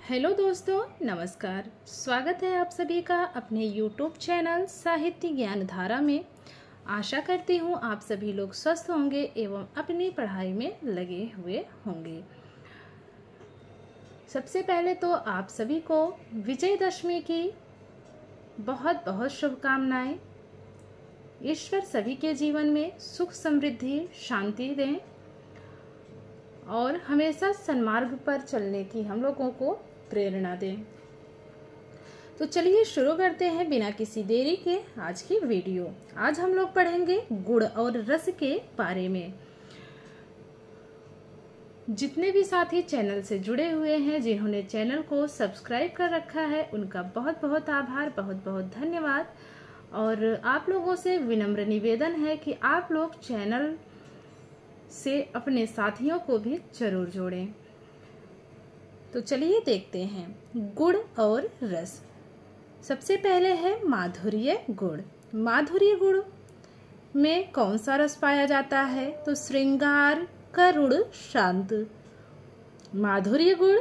Hello दोस्तों, नमस्कार। स्वागत है आप सभी का अपने YouTube चैनल साहित्य ज्ञान धारा में। आशा करती हूँ आप सभी लोग स्वस्थ होंगे एवं अपनी पढ़ाई में लगे हुए होंगे। सबसे पहले तो आप सभी को विजयदशमी की बहुत बहुत शुभकामनाएं। ईश्वर सभी के जीवन में सुख समृद्धि शांति दें और हमेशा सन्मार्ग पर चलने की हम लोगों को प्रेरणा दें। तो चलिए शुरू करते हैं बिना किसी देरी के आज की वीडियो। आज हम लोग पढ़ेंगे गुड़ और रस के बारे में। जितने भी साथी चैनल से जुड़े हुए हैं, जिन्होंने चैनल को सब्सक्राइब कर रखा है, उनका बहुत बहुत आभार, बहुत बहुत धन्यवाद। और आप लोगों से विनम्र निवेदन है कि आप लोग चैनल से अपने साथियों को भी जरूर जोड़ें। तो चलिए देखते हैं गुड़ और रस। सबसे पहले है माधुर्य गुड़। माधुर्य गुड़ में कौन सा रस पाया जाता है? तो श्रृंगार करुण शांत। माधुर्य गुड़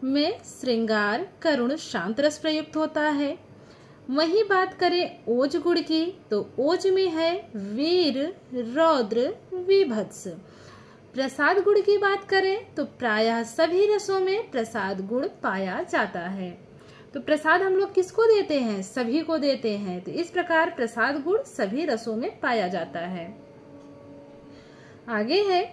में श्रृंगार करुण शांत रस प्रयुक्त होता है। वहीं बात करें ओज गुड़ की, तो ओज में है वीर रौद्र विभत्स। प्रसाद गुड़ की बात करें तो प्रायः सभी रसों में प्रसाद गुड़ पाया जाता है। तो प्रसाद हम लोग किसको देते हैं? सभी को देते हैं। तो इस प्रकार प्रसाद गुड़ सभी रसों में पाया जाता है। आगे है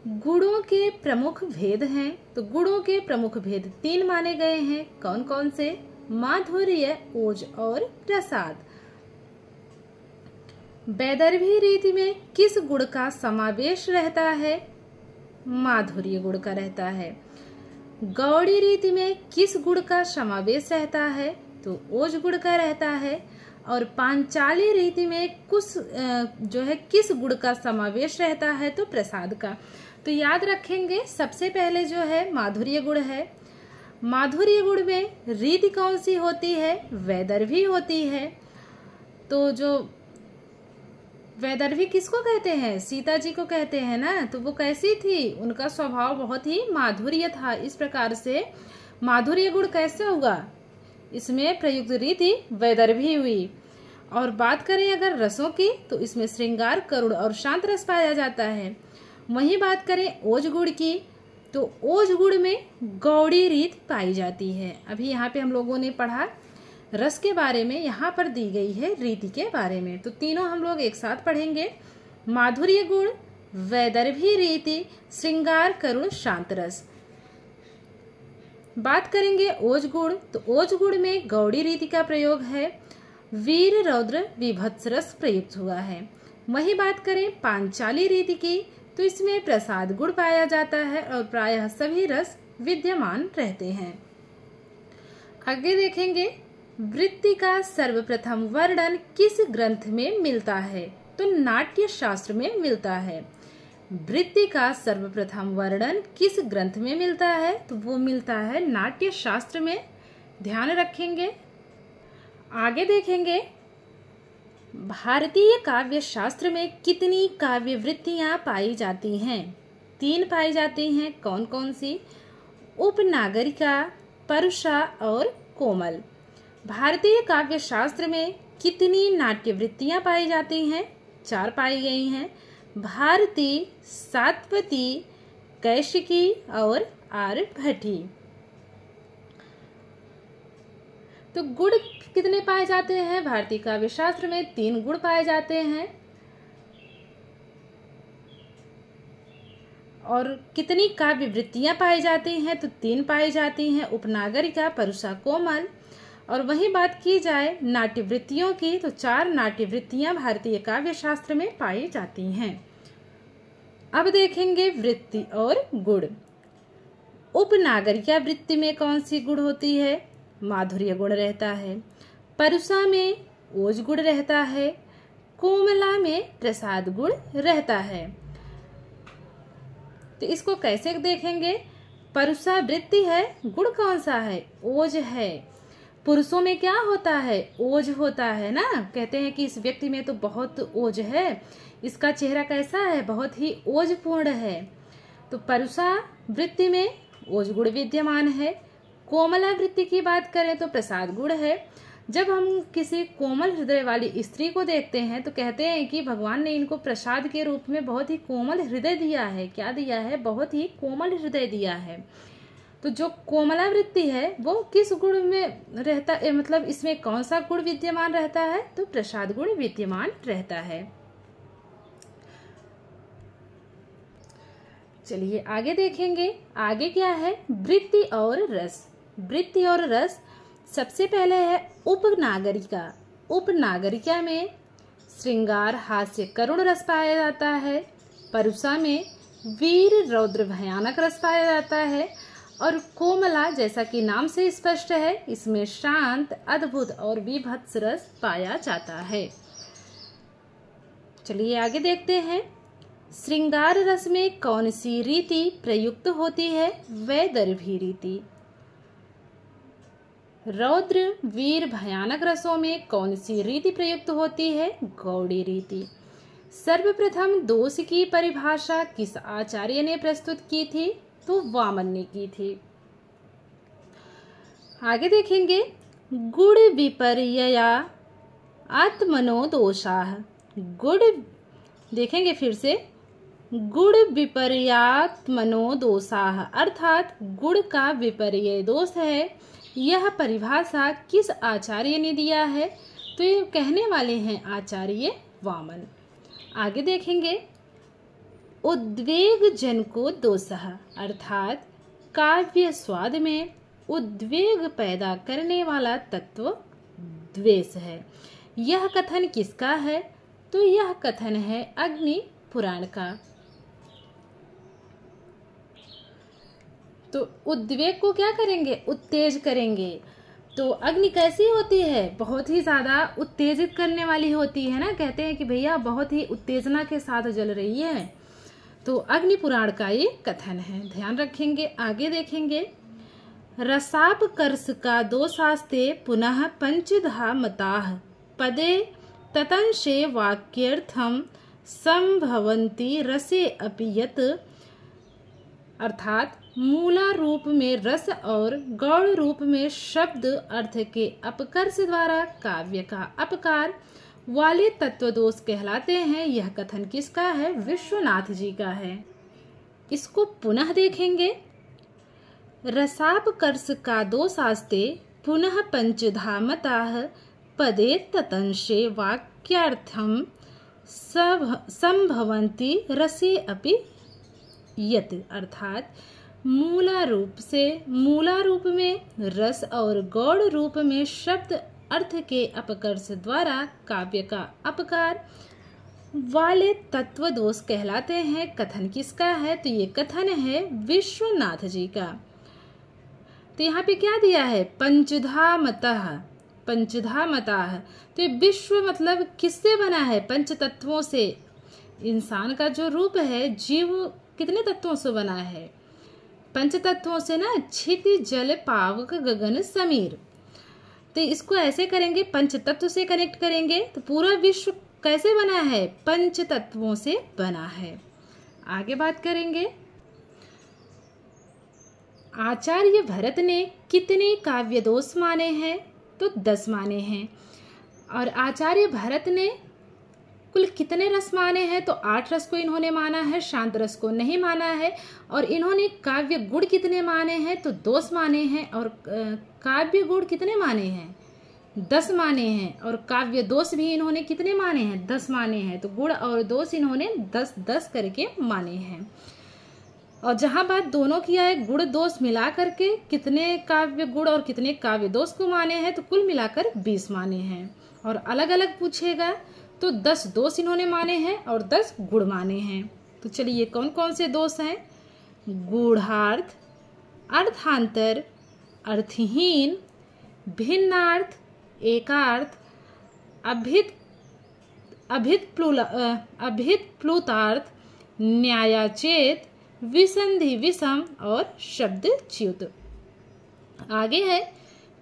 गुड़ों के प्रमुख भेद हैं। तो गुड़ों के प्रमुख भेद 3 माने गए हैं। कौन कौन से? माधुर्य, ओज और प्रसाद। वैदर्भी रीति में किस गुड़ का समावेश रहता है? माधुर्य गुड़ का रहता है। गौड़ी रीति में किस गुड़ का समावेश रहता है? तो ओज गुड़ का रहता है। और पांचाली रीति में किस गुड़ का समावेश रहता है? तो प्रसाद का। तो याद रखेंगे, सबसे पहले जो है माधुर्य गुड़ है। माधुर्य गुड़ में रीति कौन सी होती है? वैदर्भी होती है। तो जो वैदर्भी किसको कहते हैं? सीता जी को कहते हैं ना। तो वो कैसी थी? उनका स्वभाव बहुत ही माधुर्य था। इस प्रकार से माधुर्य गुण कैसे होगा? इसमें प्रयुक्त रीति वैदर्भी हुई। और बात करें अगर रसों की, तो इसमें श्रृंगार करुण और शांत रस पाया जाता है। वहीं बात करें ओज गुड़ की, तो ओज गुड़ में गौड़ी रीत पाई जाती है। अभी यहाँ पे हम लोगों ने पढ़ा रस के बारे में, यहाँ पर दी गई है रीति के बारे में। तो तीनों हम लोग एक साथ पढ़ेंगे। माधुर्य गुण, वैदर्भी रीति, श्रृंगार करुण शांत रस। बात करेंगे ओज गुण, तो ओज गुण में गौड़ी रीति का प्रयोग है। वीर रौद्र विभत्स रस प्रयुक्त हुआ है। वही बात करें पांचाली रीति की, तो इसमें प्रसाद गुण पाया जाता है और प्रायः सभी रस विद्यमान रहते हैं। आगे देखेंगे वृत्ति का सर्वप्रथम वर्णन किस ग्रंथ में मिलता है? तो नाट्य शास्त्र में मिलता है। वृत्ति का सर्वप्रथम वर्णन किस ग्रंथ में मिलता है? तो वो मिलता है नाट्य शास्त्र में। ध्यान रखेंगे। आगे देखेंगे भारतीय काव्य शास्त्र में कितनी काव्य वृत्तियां पाई जाती हैं? 3 पाई जाती हैं। कौन कौन सी? उपनागरिका, परुषा और कोमल। भारतीय काव्य शास्त्र में कितनी नाट्य वृत्तियां पाई जाती हैं? 4 पाई गई हैं। भारती, सातपती, कैशिकी और आर्यभट्टी। तो गुण कितने पाए जाते हैं? भारतीय काव्य शास्त्र में 3 गुण पाए जाते हैं। और कितनी काव्य वृत्तियां पाई जाती हैं? तो 3 पाई जाती हैं। उपनागरिका, परुषा, कोमल। और वही बात की जाए नाट्य वृत्तियों की, तो 4 नाट्य वृत्तियां भारतीय काव्य शास्त्र में पाई जाती हैं। अब देखेंगे वृत्ति और गुण। उपनागरिका वृत्ति में कौन सी गुण होती है? माधुर्य गुण रहता है। परुषा में ओज गुण रहता है। कोमला में प्रसाद गुण रहता है। तो इसको कैसे देखेंगे? परुषा वृत्ति है, गुण कौन सा है? ओज है। पुरुषों में क्या होता है? ओज होता है ना। कहते हैं कि इस व्यक्ति में तो बहुत ओज है, इसका चेहरा कैसा है? बहुत ही ओजपूर्ण है। तो परुषा वृत्ति में ओज गुण विद्यमान है। कोमलावृत्ति की बात करें तो प्रसाद गुण है। जब हम किसी कोमल हृदय वाली स्त्री को देखते हैं तो कहते हैं कि भगवान ने इनको प्रसाद के रूप में बहुत ही कोमल हृदय दिया है। क्या दिया है? बहुत ही कोमल हृदय दिया है। तो जो कोमलावृत्ति है वो किस गुण में रहता है, मतलब इसमें कौन सा गुण विद्यमान रहता है? तो प्रसाद गुण विद्यमान रहता है। चलिए आगे देखेंगे। आगे क्या है? वृत्ति और रस। वृत्ति और रस सबसे पहले है उपनागरिका। उपनागरिका में श्रृंगार हास्य करुण रस पाया जाता है। परुषा में वीर रौद्र भयानक रस पाया जाता है। और कोमला जैसा कि नाम से स्पष्ट है, इसमें शांत अद्भुत और विभत्स रस पाया जाता है। चलिए आगे देखते हैं। श्रृंगार रस में कौन सी रीति प्रयुक्त होती है? वैदर्भी रीति। रौद्र वीर भयानक रसों में कौन सी रीति प्रयुक्त होती है? गौड़ी रीति। सर्वप्रथम दोष की परिभाषा किस आचार्य ने प्रस्तुत की थी? तो वामन ने की थी। आगे देखेंगे। गुण विपर्यया आत्मनो दोषाः। गुण देखेंगे फिर से। गुण विपर्यात्मनो दोषाः अर्थात गुण का विपर्य दोष है। यह परिभाषा किस आचार्य ने दिया है? तो ये कहने वाले हैं आचार्य वामन। आगे देखेंगे। उद्वेग जनको दोषः अर्थात काव्य स्वाद में उद्वेग पैदा करने वाला तत्व द्वेष है। यह कथन किसका है? तो यह कथन है अग्नि पुराण का। तो उद्वेग को क्या करेंगे? उत्तेज करेंगे। तो अग्नि कैसी होती है? बहुत ही ज्यादा उत्तेजित करने वाली होती है ना। कहते हैं कि भैया बहुत ही उत्तेजना के साथ जल रही है। तो अग्नि पुराण का ये कथन है, ध्यान रखेंगे। आगे देखेंगे। रसाप कर्ष का दोषास्ते पुनः पंचधा मताः पदे ततंशे वाक्यर्थम संभवन्ति रसे अपि यत् अर्थात मूला रूप में रस और गौड़ रूप में शब्द अर्थ के अपकर्ष द्वारा काव्य का अपकार वाले तत्व दोष कहलाते हैं। यह कथन किसका है? विश्वनाथ जी का है। इसको पुनः देखेंगे। रसापकर्ष का दोषास्ते पुनः पंचधा मताः पदे ततंशे वाक्यार्थम संभवन्ति रसे अपि यत् अर्थात मूला रूप में रस और गौड़ रूप में शब्द अर्थ के अपकर्ष द्वारा काव्य का अपकार वाले तत्व दोष कहलाते हैं। कथन किसका है? तो ये कथन है विश्वनाथ जी का। तो यहाँ पे क्या दिया है? पंचधा मतः, पंचधा मताः। तो ये विश्व मतलब किससे बना है? पंच तत्वों से। इंसान का जो रूप है, जीव कितने तत्वों से बना है? पंच तत्वों से ना। क्षिति जल पावक गगन समीर। तो इसको ऐसे करेंगे, पंच तत्व से कनेक्ट करेंगे तो पूरा विश्व कैसे बना है? पंच तत्वों से बना है। आगे बात करेंगे। आचार्य भरत ने कितने काव्य दोष माने हैं? तो 10 माने हैं। और आचार्य भरत ने कुल कितने रस माने हैं? तो 8 रस को इन्होंने माना है, शांत रस को नहीं माना है। और इन्होंने काव्य गुण कितने माने हैं? तो 2 माने हैं। और काव्य गुण कितने माने हैं? 10 माने हैं। और काव्य दोष भी इन्होंने कितने माने हैं? 10 माने हैं। तो गुण और दोष इन्होंने 10-10 करके माने हैं। और जहां बात दोनों की है, गुण दोष मिला करके कितने काव्य गुण और कितने काव्य दोष को माने हैं? तो कुल मिलाकर 20 माने हैं। और अलग अलग पूछेगा तो 10 दोष इन्होंने माने हैं और 10 गुण माने हैं। तो चलिए ये कौन कौन से दोष हैं? गूढ़ार्थ, अर्थांतर, अर्थहीन, भिन्नार्थ, एकार्थ, अभित प्लुतार्थ, न्यायाचेत, विसंधि विषम और शब्द च्युत। आगे है,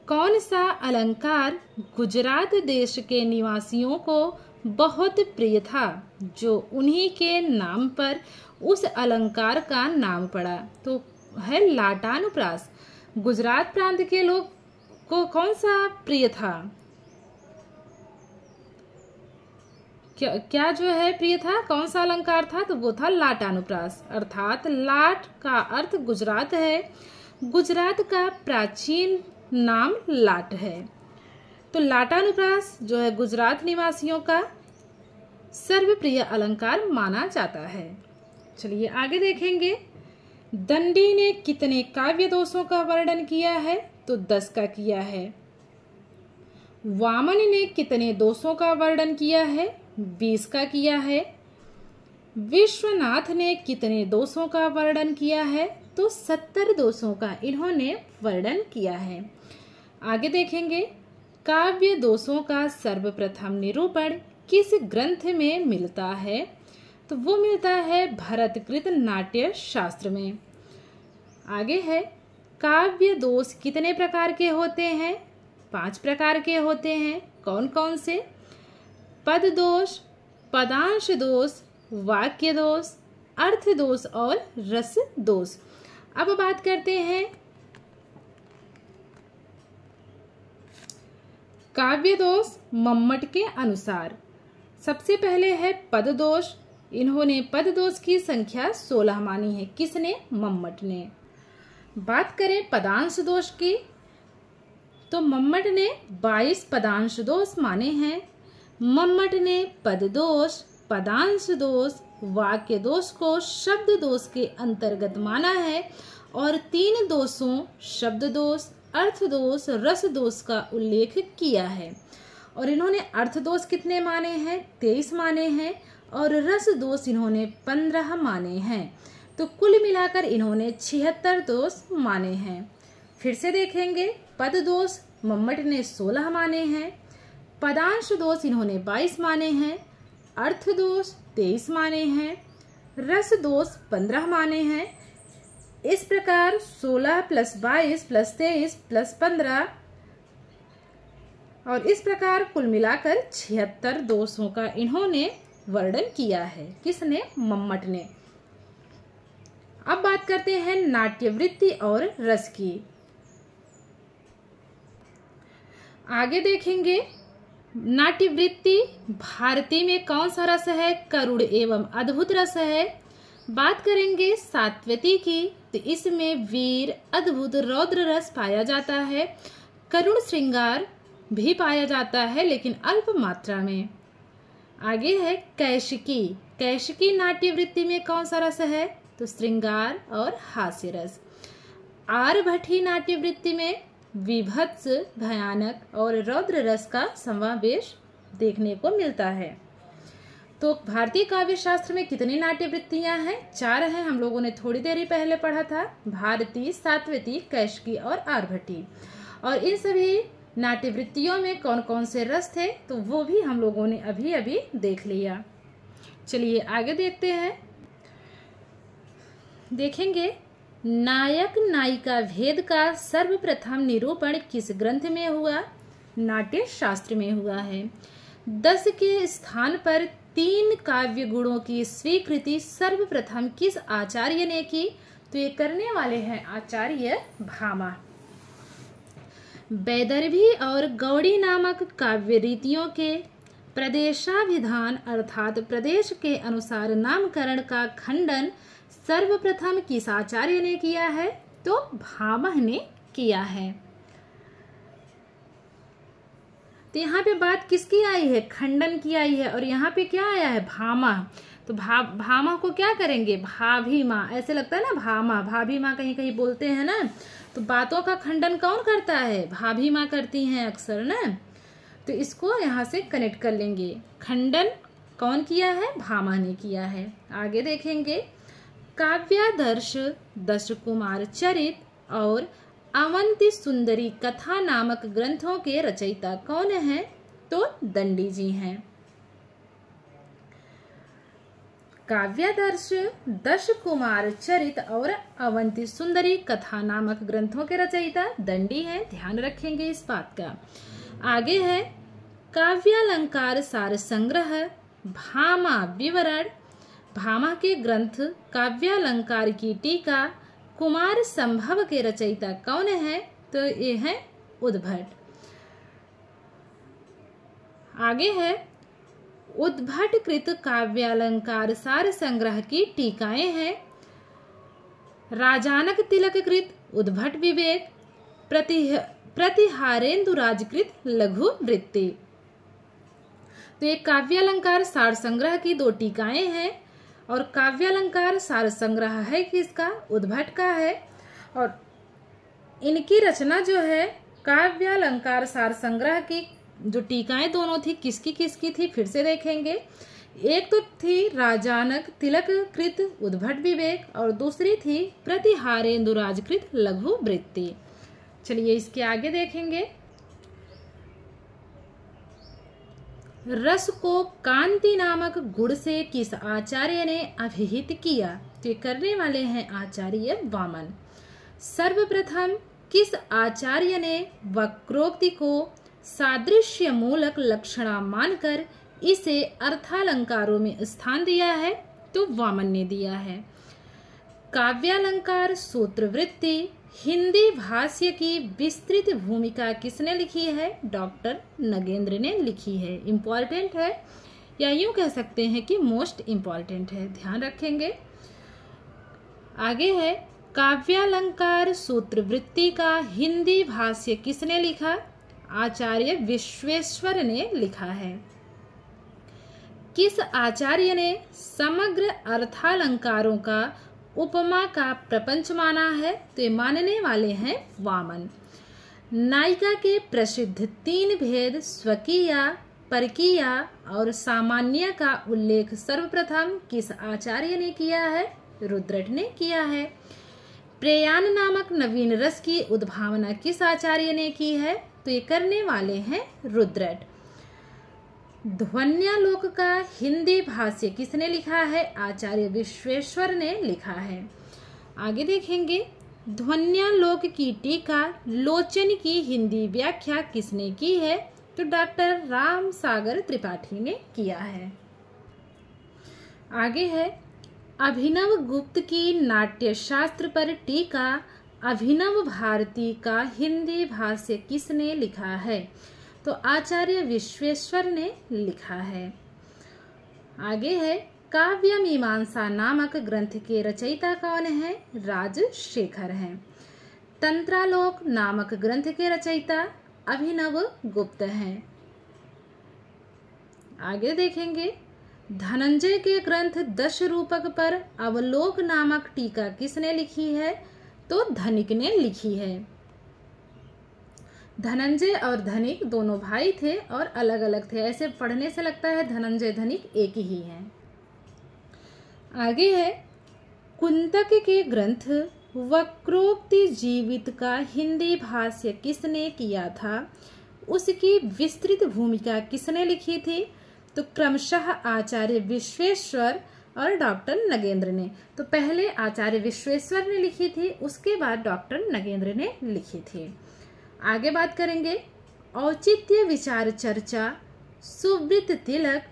कौन सा अलंकार गुजरात देश के निवासियों को बहुत प्रिय था, जो उन्हीं के नाम पर उस अलंकार का नाम पड़ा? तो है लाटानुप्रास। गुजरात प्रांत के लोग को कौन सा प्रिय था? क्या जो है प्रिय था, कौन सा अलंकार था? तो वो था लाटानुप्रास, अर्थात लाट का अर्थ गुजरात है। गुजरात का प्राचीन नाम लाट है। तो लाटानुप्रास जो है गुजरात निवासियों का सर्वप्रिय अलंकार माना जाता है। चलिए आगे देखेंगे। दंडी ने कितने काव्य दोषों का वर्णन किया है? तो 10 का किया है। वामन ने कितने दोषों का वर्णन किया है? 20 का किया है। विश्वनाथ ने कितने दोषों का वर्णन किया है? तो 70 दोषों का इन्होंने वर्णन किया है। आगे देखेंगे। काव्य दोषों का सर्वप्रथम निरूपण किस ग्रंथ में मिलता है? तो वो मिलता है भरतकृत नाट्य शास्त्र में। आगे है, काव्य दोष कितने प्रकार के होते हैं? 5 प्रकार के होते हैं। कौन कौन से? पद दोष, पदांश दोष, वाक्य दोष, अर्थ दोष और रस दोष। अब बात करते हैं काव्य दोष मम्मट के अनुसार। सबसे पहले है पद दोष। इन्होंने पद दोष की संख्या 16 मानी है। किसने? मम्मट ने। बात करें पदांश दोष की, तो मम्मट ने 22 पदांश दोष माने हैं। मम्मट ने पद दोष, पदांश दोष, वाक्य दोष को शब्द दोष के अंतर्गत माना है और 3 दोषों शब्द दोष, अर्थ दोष, रस दोष का उल्लेख किया है। और इन्होंने अर्थ दोष कितने माने हैं? 23 माने हैं और रस दोष इन्होंने 15 माने हैं। तो कुल मिलाकर इन्होंने 76 दोष माने हैं। फिर से देखेंगे। पद दोष मम्मट ने 16 माने हैं, पदांश दोष इन्होंने 22 माने हैं, अर्थ दोष 23 माने हैं, रस दोष 15 माने हैं। इस प्रकार 16 + 22 + 23 + 15 और इस प्रकार कुल मिलाकर 76 दोषों का इन्होंने वर्णन किया है। किसने? मम्मट ने। अब बात करते हैं नाट्यवृत्ति और रस की। आगे देखेंगे। नाट्यवृत्ति भारती में कौन सा रस है? करुण एवं अद्भुत रस है। बात करेंगे सात्वती की, तो इसमें वीर, अद्भुत, रौद्र रस पाया जाता है। करुण श्रृंगार भी पाया जाता है लेकिन अल्प मात्रा में। आगे है कैशिकी। कैशिकी नाट्यवृत्ति में कौन सा रस है? तो श्रृंगार और हास्य रस। आरभटी नाट्यवृत्ति में विभत्स, भयानक और रौद्र रस का समावेश देखने को मिलता है। तो भारतीय काव्य शास्त्र में कितनी नाट्यवृत्तियां हैं? 4 हैं। हम लोगों ने थोड़ी देर ही पहले पढ़ा था। भारती, सात्वती, कैशिकी और आरभटी। और इन सभी नाट्यवृत्तियों में कौन कौन से रस थे तो वो भी हम लोगों ने अभी अभी देख लिया। चलिए आगे देखते हैं। देखेंगे नायक नायिका भेद का सर्वप्रथम निरूपण किस ग्रंथ में हुआ? नाट्य शास्त्र में हुआ है। 10 के स्थान पर 3 काव्य गुणों की स्वीकृति सर्वप्रथम किस आचार्य ने की? तो ये करने वाले हैं आचार्य भामा। वैदर्भी और गौड़ी नामक काव्य रीतियों के प्रदेशाभिधान अर्थात प्रदेश के अनुसार नामकरण का खंडन सर्वप्रथम किस आचार्य ने किया है? तो भामह ने किया है। तो यहाँ पे बात किसकी आई है? खंडन की आई है। और यहाँ पे क्या आया है? भामह। तो भामह को क्या करेंगे? भाभी माँ। ऐसे लगता है ना, भामा भाभी माँ कहीं कहीं बोलते हैं ना। तो बातों का खंडन कौन करता है? भाभी माँ करती हैं अक्सर ना। तो इसको यहाँ से कनेक्ट कर लेंगे। खंडन कौन किया है? भामा ने किया है। आगे देखेंगे। काव्यादर्श, दश कुमार चरित और अवंती सुंदरी कथा नामक ग्रंथों के रचयिता कौन हैं? तो दंडी जी हैं। काव्यादर्श, दश कुमार चरित और अवंती सुंदरी कथा नामक ग्रंथों के रचयिता दंडी हैं। ध्यान रखेंगे इस बात का। आगे है काव्यालंकार सार संग्रह, भामा विवरण। भामा के ग्रंथ काव्यालंकार की टीका कुमार संभव के रचयिता कौन है? तो ये है उद्भट। आगे है उद्भट कृत काव्यालंकार सार संग्रह की टीकाएं हैं। राजानक तिलक कृत उद्भट विवेक, प्रतिहारेंदु राजकृत लघु वृत्ति। तो ये काव्यालंकार सार संग्रह की 2 टीकाएं हैं और काव्यालंकार सार संग्रह है किसका? उद्भट का है। और इनकी रचना जो है काव्यालंकार सार संग्रह की जो टीकाएं दोनों थी किसकी थी फिर से देखेंगे। एक तो थी राजानक तिलक कृत उद्भट विवेक और दूसरी थी प्रतिहारेंदु राजकृत लघु वृत्ति। चलिए इसके आगे देखेंगे। रस को कांति नामक गुण से किस आचार्य ने अभिहित किया? तो ये करने वाले हैं आचार्य वामन। सर्वप्रथम किस आचार्य ने वक्रोक्ति को सादृश्य मूलक लक्षणा मानकर इसे अर्थालंकारों में स्थान दिया है? तो वामन ने दिया है। काव्यालंकार सूत्रवृत्ति हिंदी भाष्य की विस्तृत भूमिका किसने लिखी है? डॉक्टर नगेंद्र ने लिखी है। इम्पॉर्टेंट है या यूं कह सकते हैं कि मोस्ट इम्पॉर्टेंट है, ध्यान रखेंगे। आगे है काव्यालंकार सूत्रवृत्ति का हिंदी भाष्य किसने लिखा? आचार्य विश्वेश्वर ने लिखा है। किस आचार्य ने समग्र अर्थालंकारों का उपमा का प्रपंच माना है? तो ये मानने वाले हैं वामन। नायिका के प्रसिद्ध 3 भेद स्वकीया, परकीया और सामान्य का उल्लेख सर्वप्रथम किस आचार्य ने किया है? रुद्रट ने किया है। प्रेयान नामक नवीन रस की उद्भावना किस आचार्य ने की है? तो ये करने वाले हैं रुद्रट। ध्वन्यालोक का हिंदी भाष्य किसने लिखा है? आचार्य विश्वेश्वर ने लिखा है। आगे देखेंगे ध्वन्यालोक की टीका लोचन की हिंदी व्याख्या किसने की है? तो डॉक्टर राम सागर त्रिपाठी ने किया है। आगे है अभिनव गुप्त की नाट्यशास्त्र पर टीका अभिनव भारती का हिंदी भाष्य किसने लिखा है? तो आचार्य विश्वेश्वर ने लिखा है। आगे है काव्य मीमांसा नामक ग्रंथ के रचयिता कौन है? राजशेखर हैं। तंत्रालोक नामक ग्रंथ के रचयिता अभिनव गुप्त हैं। आगे देखेंगे धनंजय के ग्रंथ दश रूपक पर अवलोक नामक टीका किसने लिखी है? तो धनिक ने लिखी है। धनंजय और धनिक दोनों भाई थे और अलग अलग थे, ऐसे पढ़ने से लगता है धनंजय धनिक एक ही हैं। आगे है कुंतक के ग्रंथ वक्रोक्ति जीवित का हिंदी भाष्य किसने किया था? उसकी विस्तृत भूमिका किसने लिखी थी? तो क्रमशः आचार्य विश्वेश्वर और डॉक्टर नगेंद्र ने। तो पहले आचार्य विश्वेश्वर ने लिखी थी, उसके बाद डॉक्टर नगेंद्र ने लिखी थी। आगे बात करेंगे औचित्य विचार चर्चा सुवृत तिलक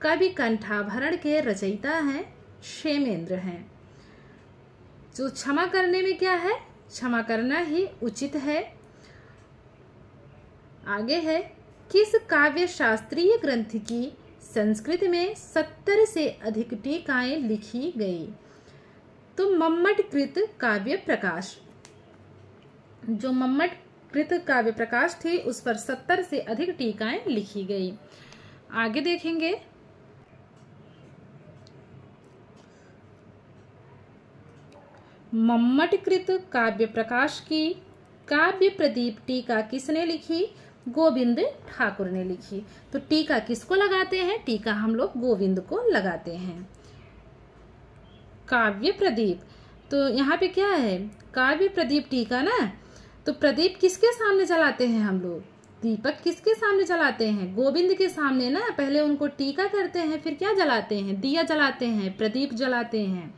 कवि कंठाभरण के रचयिता हैं क्षेमेंद्र हैं। जो क्षमा करने में क्या है? क्षमा करना ही उचित है। आगे है किस काव्य शास्त्रीय ग्रंथ की संस्कृत में 70 से अधिक टीकाएं लिखी गई? तो मम्मट कृत काव्य प्रकाश। जो मम्मट कृत काव्य प्रकाश थी उस पर 70 से अधिक टीकाएं लिखी गई। आगे देखेंगे मम्मट कृत काव्य प्रकाश की काव्य प्रदीप टीका किसने लिखी? गोविंद ठाकुर ने लिखी। तो टीका किसको लगाते हैं? टीका हम लोग गोविंद को लगाते हैं। काव्य प्रदीप, तो यहाँ पे क्या है? काव्य प्रदीप टीका ना। तो प्रदीप किसके सामने जलाते हैं हम लोग? दीपक किसके सामने जलाते हैं? गोविंद के सामने ना। पहले उनको टीका करते हैं, फिर क्या जलाते हैं? दिया जलाते हैं, प्रदीप जलाते हैं।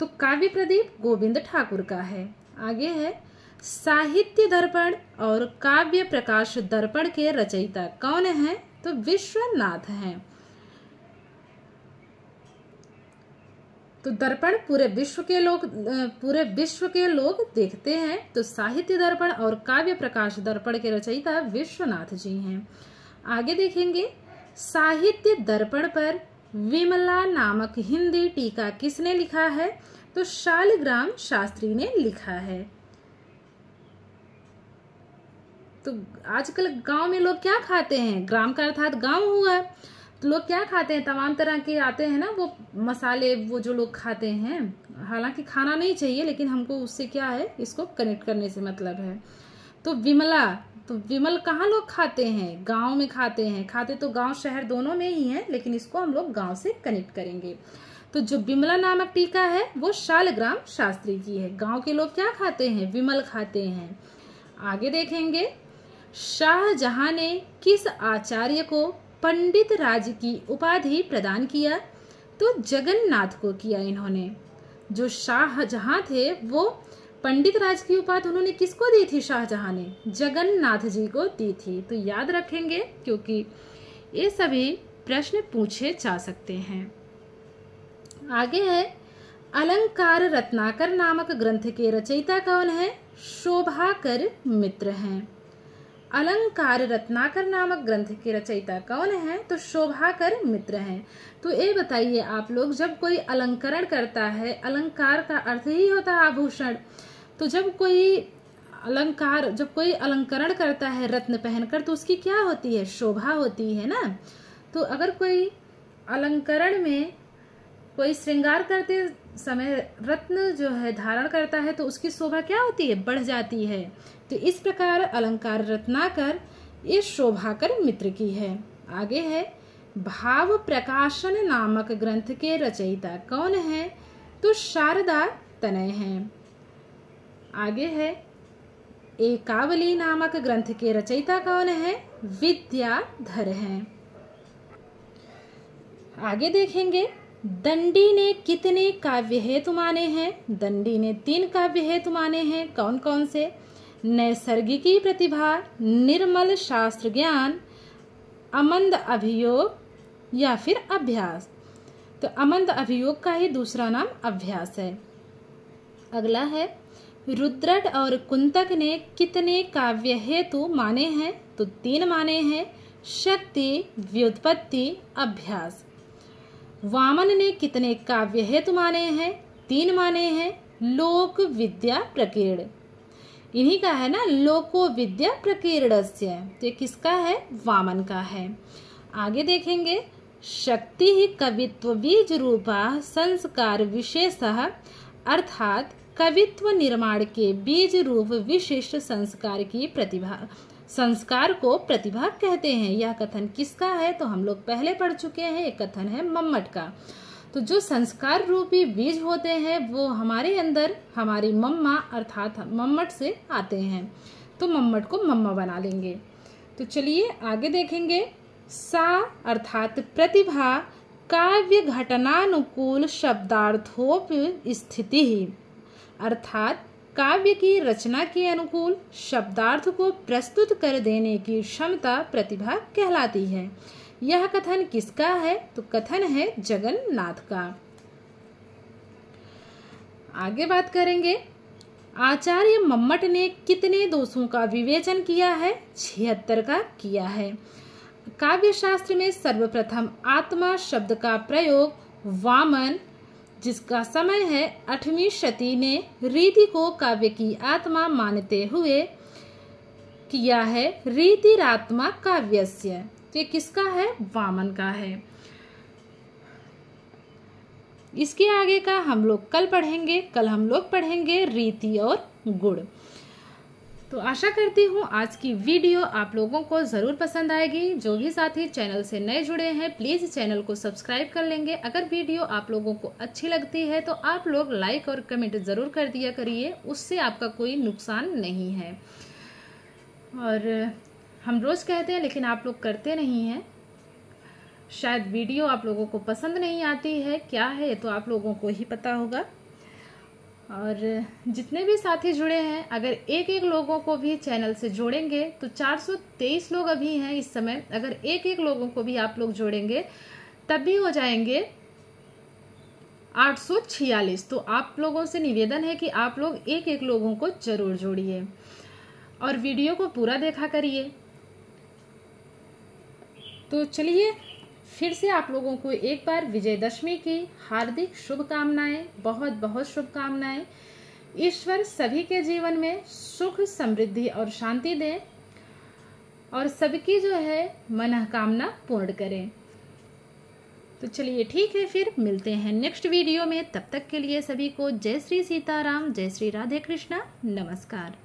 तो काव्य प्रदीप गोविंद ठाकुर का है। आगे है साहित्य दर्पण और काव्य प्रकाश दर्पण के रचयिता कौन हैं? तो विश्वनाथ हैं। तो दर्पण पूरे विश्व के लोग देखते हैं। तो साहित्य दर्पण और काव्य प्रकाश दर्पण के रचयिता विश्वनाथ जी हैं। आगे देखेंगे, साहित्य दर्पण पर विमला नामक हिंदी टीका किसने लिखा है? तो शालिग्राम शास्त्री ने लिखा है। तो आजकल गांव में लोग क्या खाते हैं? ग्राम का अर्थात गांव हुआ, तो लोग क्या खाते हैं? तमाम तरह के आते हैं ना वो मसाले, वो जो लोग खाते हैं। हालांकि खाना नहीं चाहिए, लेकिन हमको उससे क्या है, इसको कनेक्ट करने से मतलब है। तो विमला, तो विमल कहाँ लोग खाते हैं? गांव में खाते हैं। खाते तो गांव शहर दोनों में ही है, लेकिन इसको हम लोग गांव से कनेक्ट करेंगे। तो जो विमला नामक टीका है वो शालिग्राम शास्त्री की है। गांव के लोग क्या खाते हैं? विमल खाते हैं। आगे देखेंगे, शाहजहां ने किस आचार्य को पंडित राज की उपाधि प्रदान किया? तो जगन्नाथ को किया इन्होंने। जो शाहजहां थे वो पंडित राज की उपाधि उन्होंने किसको दी थी? शाहजहां ने जगन्नाथ जी को दी थी। तो याद रखेंगे, क्योंकि ये सभी प्रश्न पूछे जा सकते हैं। आगे है, अलंकार रत्नाकर नामक ग्रंथ के रचयिता कौन है? शोभाकर मित्र हैं। अलंकार रत्नाकर नामक ग्रंथ के रचयिता कौन है? तो शोभाकर मित्र हैं। तो ये बताइए आप लोग, जब कोई अलंकरण करता है, अलंकार का अर्थ ही होता है आभूषण, तो जब कोई अलंकरण करता है रत्न पहनकर, तो उसकी क्या होती है? शोभा होती है ना। तो अगर कोई अलंकरण में कोई श्रृंगार करते समय रत्न जो है धारण करता है, तो उसकी शोभा क्या होती है? बढ़ जाती है। तो इस प्रकार अलंकार रत्नाकर ये शोभाकर मित्र की है। आगे है, भाव प्रकाशन नामक ग्रंथ के रचयिता कौन है? तो शारदा तनय हैं। आगे है, एकावली नामक ग्रंथ के रचयिता कौन है? विद्याधर हैं। आगे देखेंगे, दंडी ने कितने काव्य हेतु माने हैं? दंडी ने 3 काव्य हेतु माने हैं। कौन कौन से? नैसर्गिकी प्रतिभा, निर्मल शास्त्र ज्ञान, अमंद अभियोग या फिर अभ्यास। तो अमंद अभियोग का ही दूसरा नाम अभ्यास है। अगला है, रुद्रट और कुंतक ने कितने काव्य हेतु माने हैं? तो 3 माने हैं, शक्ति, व्युत्पत्ति, अभ्यास। वामन ने कितने काव्य हेतु माने हैं? 3 माने हैं, लोक विद्या प्रकीर्ण। इन्हीं का है ना, लोको विद्या प्रकीर्णस्य। तो ये किसका है? वामन का है। आगे देखेंगे, शक्ति ही कवित्व बीज रूपा संस्कार विशेषः, अर्थात कवित्व निर्माण के बीज रूप विशिष्ट संस्कार को प्रतिभा कहते हैं। यह कथन किसका है? तो हम लोग पहले पढ़ चुके हैं, ये कथन है मम्मट का। तो जो संस्कार रूपी बीज होते हैं वो हमारे अंदर हमारी मम्मा अर्थात मम्मट से आते हैं। तो मम्मट को मम्मा बना लेंगे। तो चलिए आगे देखेंगे, सा अर्थात प्रतिभा काव्य घटनानुकूल शब्दार्थोप स्थिति ही, अर्थात काव्य की रचना के अनुकूल शब्दार्थ को प्रस्तुत कर देने की क्षमता प्रतिभा कहलाती है। यह कथन किसका है? तो कथन है जगन्नाथ का। आगे बात करेंगे, आचार्य मम्मट ने कितने दोषों का विवेचन किया है? 76 का किया है। काव्य शास्त्र में सर्वप्रथम आत्मा शब्द का प्रयोग वामन, जिसका समय है 8वीं शती, ने रीति को काव्य की आत्मा मानते हुए किया है। रीतिरात्मा काव्यस्य। तो ये किसका है? वामन का है। इसके आगे का हम लोग कल पढ़ेंगे। कल हम लोग पढ़ेंगे रीति और गुण। तो आशा करती हूँ आज की वीडियो आप लोगों को ज़रूर पसंद आएगी। जो भी साथी चैनल से नए जुड़े हैं प्लीज़ चैनल को सब्सक्राइब कर लेंगे। अगर वीडियो आप लोगों को अच्छी लगती है तो आप लोग लाइक और कमेंट ज़रूर कर दिया करिए, उससे आपका कोई नुकसान नहीं है। और हम रोज़ कहते हैं लेकिन आप लोग करते नहीं हैं। शायद वीडियो आप लोगों को पसंद नहीं आती है, क्या है तो आप लोगों को ही पता होगा। और जितने भी साथी जुड़े हैं, अगर एक एक लोगों को भी चैनल से जोड़ेंगे तो 423 लोग अभी हैं इस समय। अगर एक एक लोगों को भी आप लोग जोड़ेंगे तब भी हो जाएंगे 846। तो आप लोगों से निवेदन है कि आप लोग एक एक लोगों को जरूर जोड़िए और वीडियो को पूरा देखा करिए। तो चलिए फिर से आप लोगों को एक बार विजयदशमी की हार्दिक शुभकामनाएं, बहुत बहुत शुभकामनाएं। ईश्वर सभी के जीवन में सुख, समृद्धि और शांति दें और सबकी जो है मनोकामना पूर्ण करें। तो चलिए ठीक है, फिर मिलते हैं नेक्स्ट वीडियो में। तब तक के लिए सभी को जय श्री सीताराम, जय श्री राधे कृष्णा, नमस्कार।